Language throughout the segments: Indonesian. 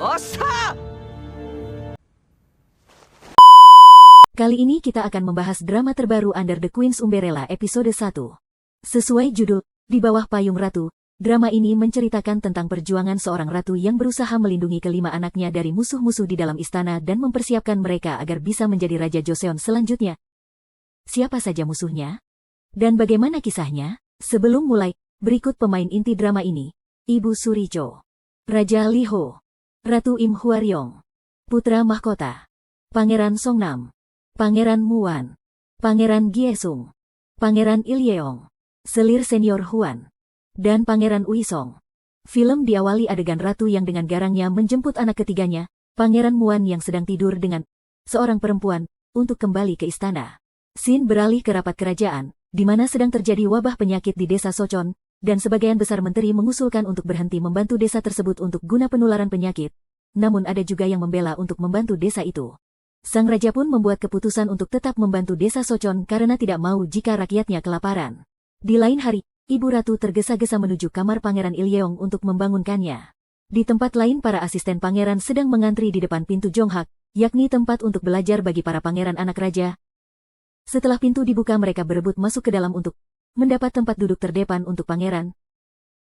Osa! Kali ini kita akan membahas drama terbaru Under the Queen's Umbrella episode 1. Sesuai judul, Di Bawah Payung Ratu, drama ini menceritakan tentang perjuangan seorang ratu yang berusaha melindungi kelima anaknya dari musuh-musuh di dalam istana dan mempersiapkan mereka agar bisa menjadi Raja Joseon selanjutnya. Siapa saja musuhnya? Dan bagaimana kisahnya? Sebelum mulai, berikut pemain inti drama ini. Ibu Suri Cho, Raja Lee Ho, Ratu Im Hwaryong, Putra Mahkota, Pangeran Songnam, Pangeran Muan, Pangeran Gyeesung, Pangeran Ilyeong, Selir Senior Huan, dan Pangeran Uisong. Film diawali adegan ratu yang dengan garangnya menjemput anak ketiganya, Pangeran Muan yang sedang tidur dengan seorang perempuan, untuk kembali ke istana. Scene beralih ke rapat kerajaan, di mana sedang terjadi wabah penyakit di desa Sochon, dan sebagian besar menteri mengusulkan untuk berhenti membantu desa tersebut untuk guna penularan penyakit. Namun ada juga yang membela untuk membantu desa itu. Sang raja pun membuat keputusan untuk tetap membantu desa Sochon karena tidak mau jika rakyatnya kelaparan. Di lain hari, ibu ratu tergesa-gesa menuju kamar Pangeran Ilyeong untuk membangunkannya. Di tempat lain para asisten pangeran sedang mengantri di depan pintu Jonghak, yakni tempat untuk belajar bagi para pangeran anak raja. Setelah pintu dibuka mereka berebut masuk ke dalam untuk mendapat tempat duduk terdepan untuk pangeran.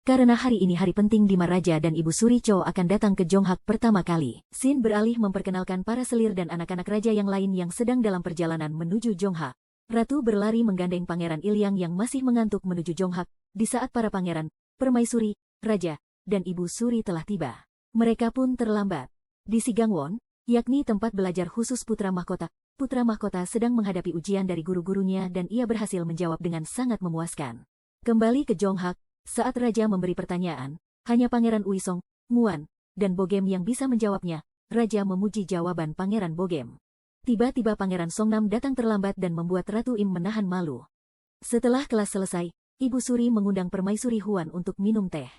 Karena hari ini hari penting di mana Raja dan Ibu Suri Cho akan datang ke Jonghak pertama kali. Scene beralih memperkenalkan para selir dan anak-anak raja yang lain yang sedang dalam perjalanan menuju Jonghak. Ratu berlari menggandeng Pangeran Ilyang yang masih mengantuk menuju Jonghak, di saat para pangeran, permaisuri, raja, dan Ibu Suri telah tiba. Mereka pun terlambat. Di Sigangwon, yakni tempat belajar khusus Putra Mahkota sedang menghadapi ujian dari guru-gurunya dan ia berhasil menjawab dengan sangat memuaskan. Kembali ke Jonghak, saat Raja memberi pertanyaan, hanya Pangeran Uisong, Muan, dan Bogem yang bisa menjawabnya. Raja memuji jawaban Pangeran Bogem. Tiba-tiba Pangeran Songnam datang terlambat dan membuat Ratu Im menahan malu. Setelah kelas selesai, Ibu Suri mengundang Permaisuri Huan untuk minum teh.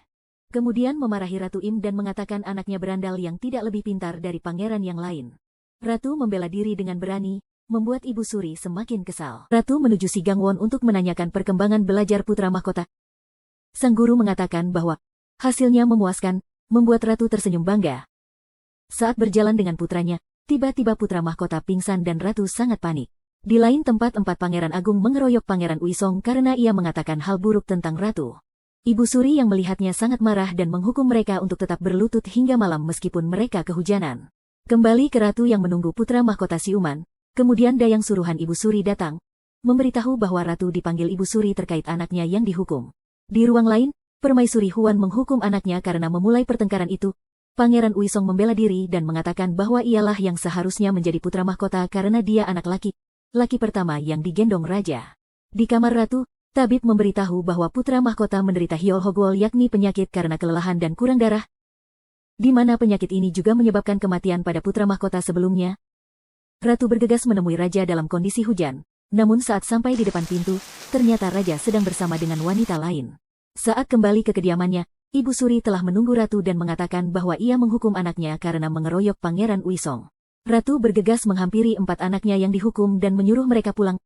Kemudian memarahi Ratu Im dan mengatakan anaknya berandal yang tidak lebih pintar dari pangeran yang lain. Ratu membela diri dengan berani, membuat Ibu Suri semakin kesal. Ratu menuju Sigangwon untuk menanyakan perkembangan belajar Putra Mahkota. Sang guru mengatakan bahwa hasilnya memuaskan, membuat Ratu tersenyum bangga. Saat berjalan dengan putranya, tiba-tiba Putra Mahkota pingsan dan Ratu sangat panik. Di lain tempat 4 pangeran agung mengeroyok Pangeran Uisong karena ia mengatakan hal buruk tentang Ratu. Ibu Suri yang melihatnya sangat marah dan menghukum mereka untuk tetap berlutut hingga malam meskipun mereka kehujanan. Kembali ke Ratu yang menunggu Putra Mahkota siuman, kemudian dayang suruhan Ibu Suri datang, memberitahu bahwa Ratu dipanggil Ibu Suri terkait anaknya yang dihukum. Di ruang lain, Permaisuri Huan menghukum anaknya karena memulai pertengkaran itu. Pangeran Uisong membela diri dan mengatakan bahwa ialah yang seharusnya menjadi Putra Mahkota karena dia anak laki pertama yang digendong raja. Di kamar Ratu, tabib memberitahu bahwa Putra Mahkota menderita Hyeolhogwol yakni penyakit karena kelelahan dan kurang darah, di mana penyakit ini juga menyebabkan kematian pada Putra Mahkota sebelumnya. Ratu bergegas menemui Raja dalam kondisi hujan, namun saat sampai di depan pintu, ternyata Raja sedang bersama dengan wanita lain. Saat kembali ke kediamannya, Ibu Suri telah menunggu Ratu dan mengatakan bahwa ia menghukum anaknya karena mengeroyok Pangeran Uisong. Ratu bergegas menghampiri 4 anaknya yang dihukum dan menyuruh mereka pulang.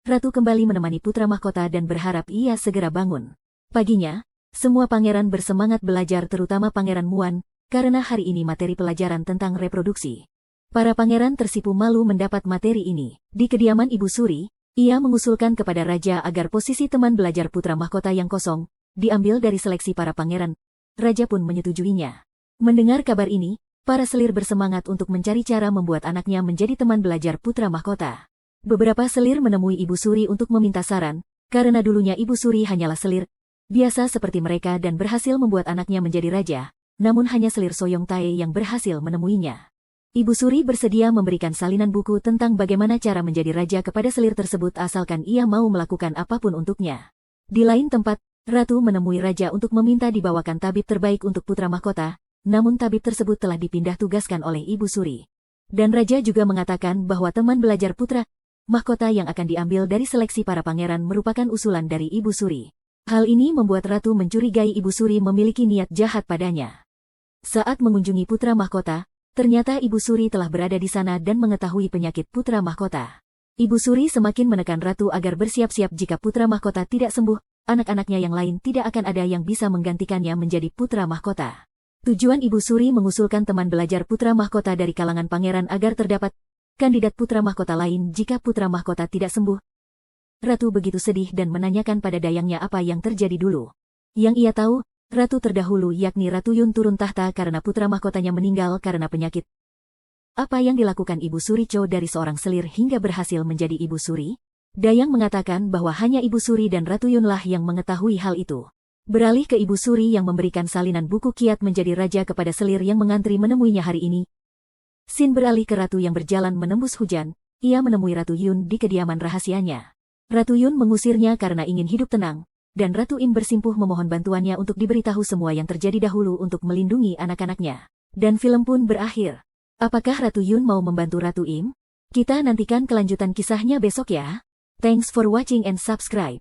Ratu kembali menemani Putra Mahkota dan berharap ia segera bangun. Paginya, semua pangeran bersemangat belajar terutama Pangeran Muan, karena hari ini materi pelajaran tentang reproduksi. Para pangeran tersipu malu mendapat materi ini. Di kediaman Ibu Suri, ia mengusulkan kepada Raja agar posisi teman belajar Putra Mahkota yang kosong, diambil dari seleksi para pangeran. Raja pun menyetujuinya. Mendengar kabar ini, para selir bersemangat untuk mencari cara membuat anaknya menjadi teman belajar Putra Mahkota. Beberapa selir menemui Ibu Suri untuk meminta saran, karena dulunya Ibu Suri hanyalah selir biasa seperti mereka dan berhasil membuat anaknya menjadi raja, namun hanya selir Soyong Tae yang berhasil menemuinya. Ibu Suri bersedia memberikan salinan buku tentang bagaimana cara menjadi raja kepada selir tersebut asalkan ia mau melakukan apapun untuknya. Di lain tempat, Ratu menemui Raja untuk meminta dibawakan tabib terbaik untuk Putra Mahkota, namun tabib tersebut telah dipindah tugaskan oleh Ibu Suri. Dan Raja juga mengatakan bahwa teman belajar Putra Mahkota yang akan diambil dari seleksi para pangeran merupakan usulan dari Ibu Suri. Hal ini membuat Ratu mencurigai Ibu Suri memiliki niat jahat padanya. Saat mengunjungi Putra Mahkota, ternyata Ibu Suri telah berada di sana dan mengetahui penyakit Putra Mahkota. Ibu Suri semakin menekan Ratu agar bersiap-siap jika Putra Mahkota tidak sembuh, anak-anaknya yang lain tidak akan ada yang bisa menggantikannya menjadi putra mahkota. Tujuan Ibu Suri mengusulkan teman belajar putra mahkota dari kalangan pangeran agar terdapat kandidat putra mahkota lain jika putra mahkota tidak sembuh. Ratu begitu sedih dan menanyakan pada dayangnya apa yang terjadi dulu. Yang ia tahu, ratu terdahulu yakni Ratu Yun turun tahta karena putra mahkotanya meninggal karena penyakit. Apa yang dilakukan Ibu Suri Cho dari seorang selir hingga berhasil menjadi Ibu Suri? Dayang mengatakan bahwa hanya Ibu Suri dan Ratu Yunlah yang mengetahui hal itu. Beralih ke Ibu Suri yang memberikan salinan buku kiat menjadi raja kepada selir yang mengantri menemuinya hari ini. Sin beralih ke Ratu yang berjalan menembus hujan, ia menemui Ratu Yun di kediaman rahasianya. Ratu Yun mengusirnya karena ingin hidup tenang, dan Ratu Im bersimpuh memohon bantuannya untuk diberitahu semua yang terjadi dahulu untuk melindungi anak-anaknya. Dan film pun berakhir. Apakah Ratu Yun mau membantu Ratu Im? Kita nantikan kelanjutan kisahnya besok ya. Thanks for watching and subscribe.